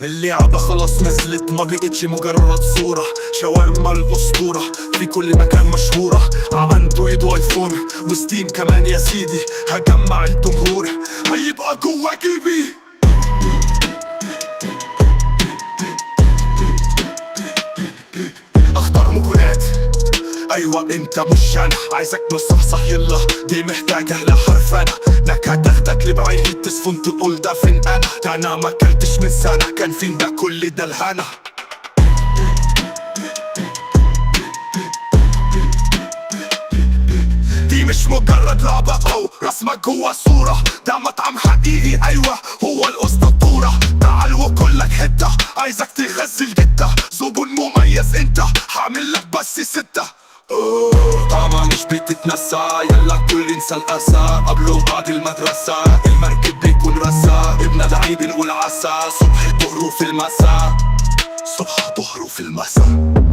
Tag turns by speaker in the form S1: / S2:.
S1: اللعبة خلاص نزلت ما بقتش مجرد صورة، شاورما الأسطورة في كل مكان مشهورة. اندرويد وايفون وستيم كمان يا سيدي، هجمع الجمهور هيبقى جوا جيبي. اختار مكونات، ايوه انت مش انا، عايزك نصحصح يلا دي محتاجة لحرفنة. نكهة تاخدك لبعيد تصفن تقول ده فين انا، ده انا ما اكلتش من سنة كان فين ده كل ده الهنا. دي مش مجرد لعبة او رسمة جوا صورة، ده مطعم حقيقي ايوه هو الاسطورة. تعال وكلك حتة عايزك تغزل جدة، زبون مميز انت هعمل لك بس 6. طعمة مش بتتنسى، يلا كل انسى الاسى قبله بعد المدرسة. المركب بيكون رسا ابن دعي بنقول عسى، صبح ظهر في المساء، صبح ظهر في المساء.